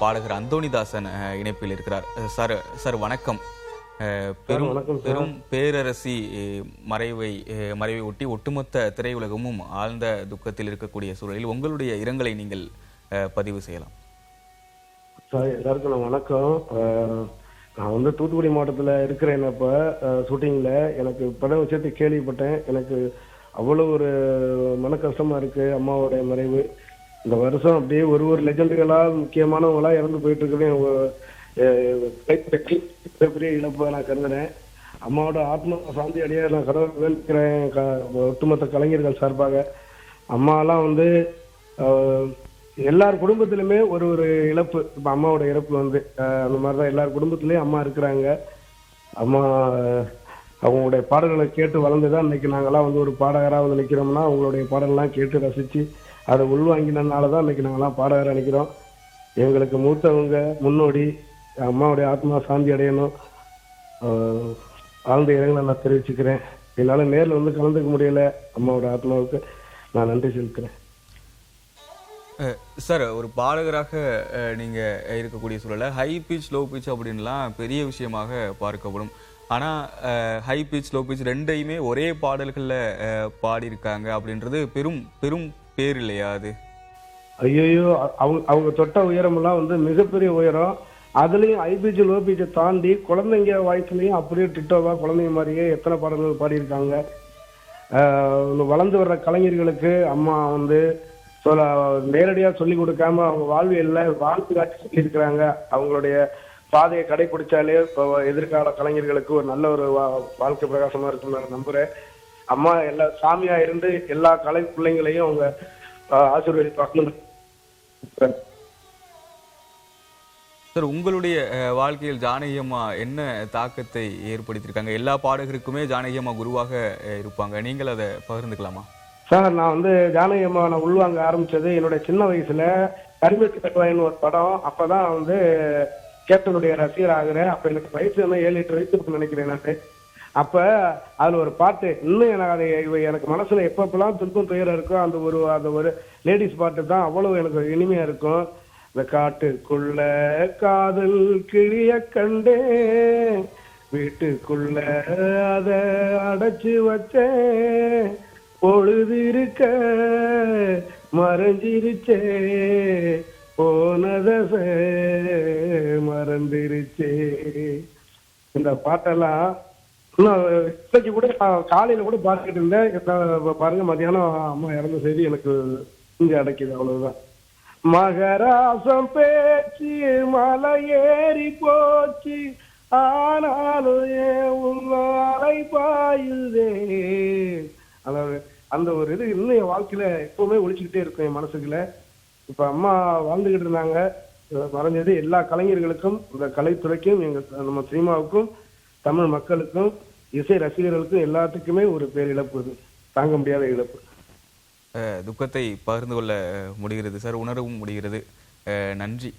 பாடகர் அந்தோணிதாசன் இணைப்பில் இருக்கிறார். சார் சார் வணக்கம். பெரும் பேரரசி மறைவை ஒட்டி ஒட்டுமொத்த திரையுலகமும் ஆழ்ந்த துக்கத்தில் இருக்கக்கூடிய சூழலில் உங்களுடைய இரங்கலை நீங்கள் பதிவு செய்யலாம். சார் எல்லாருக்கும் வணக்கம். நான் தூத்துக்குடி மாவட்டத்தில் இருக்கிறேன். இப்போ ஷூட்டிங்கில் எனக்கு படம் விஷயத்தை கேள்விப்பட்டேன். எனக்கு அவ்வளோ ஒரு மன கஷ்டமா இருக்கு. அம்மாவோடைய மறைவு இந்த வருஷம் அப்படியே ஒரு லெஜண்டுகளா முக்கியமானவங்களா இறந்து போயிட்டு இருக்கிறேன். பெரிய இழப்பை நான் கருதுறேன். அம்மாவோட ஆத்மா சாந்தி அடைய நான் கடவுள் வேண்டிக்கிறேன். ஒட்டுமொத்த கலைஞர்கள் சார்பாக அம்மாலாம் எல்லார் குடும்பத்திலுமே ஒரு இழப்பு. இப்ப அம்மாவோட இறப்பு அந்த மாதிரிதான் எல்லார் குடும்பத்திலயும் அம்மா இருக்கிறாங்க. அம்மா அவங்களுடைய பாடல்களை கேட்டு வளர்ந்துதான் இன்னைக்கு நாங்கெல்லாம் ஒரு பாடகராக நிற்கிறோம்னா அவங்களுடைய பாடல்லாம் கேட்டு ரசிச்சு அதை உள்வாங்கினதுனாலதான் இன்னைக்கு நாங்கெல்லாம் பாடகராக நிற்கிறோம். எங்களுக்கு மூத்தவங்க முன்னோடி அம்மாவுடைய ஆத்மா சாந்தி அடையணும். ஆழ்ந்த இரங்கலை நான் தெரிவிச்சுக்கிறேன். என்னால நேரில் கலந்துக்க முடியல. அம்மாவோட ஆத்மாவுக்கு நான் நன்றி செலுத்துறேன். சார், ஒரு பாடகராக நீங்க இருக்கக்கூடிய சூழல ஹை பிச் லோ பிச் அப்படின்லாம் பெரிய விஷயமாக பார்க்கப்படும். ஆனா ஹை பிச் லோ பிச் ரெண்டையுமே ஒரே பாடல்கள்ல பாடியிருக்காங்க அப்படின்றது பெரும் பெரும் பேர் இல்லையா? அது ஐயோ, அவங்க தொட்ட உயரம் எல்லாம் மிகப்பெரிய உயரம். அதுலயும் ஹை பிச் லோ பிச்சை தாண்டி குழந்தைங்க வாய்ஸ்லயும் அப்படியே டிட்டோவா குழந்தைங்க மாதிரியே எத்தனை பாடல்கள் பாடியிருக்காங்க. வளர்ந்து வர்ற கலைஞர்களுக்கு அம்மா நேரடியா சொல்லி கொடுக்காம அவங்க வாழ்வியல்ல வாழ்த்து காட்சி சொல்லி இருக்கிறாங்க. அவங்களுடைய பாதையை கடைபிடிச்சாலே எதிர்கால கலைஞர்களுக்கு ஒரு நல்ல ஒரு வாழ்க்கை பிரகாசமா இருக்குன்னு நான் நம்புறேன். அம்மா எல்லா சாமியா இருந்து எல்லா கலை பிள்ளைங்களையும் அவங்க ஆசீர்வதிப்பாங்க. சார், உங்களுடைய வாழ்க்கையில் ஜானகி அம்மா என்ன தாக்கத்தை ஏற்படுத்தியிருக்காங்க? எல்லா பாடகருக்குமே ஜானகி அம்மா குருவாக இருப்பாங்க. நீங்கள் அதை பகிர்ந்துக்கலாமா? சார், நான் ஜானகி அம்மா நான் உள்வாங்க ஆரம்பிச்சது என்னுடைய சின்ன வயசுல கரும்பு கட்டுவாயின்னு ஒரு படம். அப்பதான் கேப்டனுடைய ரசிகர் ஆகுறேன். அப்ப எனக்கு வயசு 7-8 வயசு நினைக்கிறேன் நான். அப்ப அதுல ஒரு பாட்டு இன்னும் எனக்கு மனசுல எப்பப்பெல்லாம் துன்பம் துயரம் இருக்கோ அந்த ஒரு லேடிஸ் பாட்டு தான் அவ்வளவு எனக்கு இனிமையா இருக்கும். இந்த காட்டுக்குள்ள காதல் கிளிய கண்டே வீட்டுக்குள்ள அத அடைச்சு வச்சேன் பொழுது இருக்க மறைஞ்சிருச்சே போனத மறந்துருச்சே. இந்த பாட்டெல்லாம் இன்னைக்கு கூட காலையில கூட பார்த்துக்கிட்டு இருந்தேன். பாருங்க, மத்தியானம் அம்மா இறந்த செய்தி எனக்கு இங்க அடைக்குது. அவ்வளவுதான். மகராசம் பேச்சு மலை ஏறி போச்சு ஆனாலும் அலை பாயுதே. அதாவது அந்த ஒரு இது இன்னும் என் வாழ்க்கையில எப்பவுமே ஒழிச்சுக்கிட்டே இருக்கும் என் மனசுக்குள்ள. இப்ப அம்மா வாழ்ந்துகிட்டு இருந்தாங்க. மறைஞ்சது எல்லா கலைஞர்களுக்கும் இந்த கலைத்துறைக்கும் நம்ம சினிமாவுக்கும் தமிழ் மக்களுக்கும் இசை ரசிகர்களுக்கும் எல்லாத்துக்குமே ஒரு பேரிழப்பு. இது தாங்க முடியாத இழப்பு. துக்கத்தை பகிர்ந்து கொள்ள முடிகிறது சார், உணரவும் முடிகிறது. நன்றி.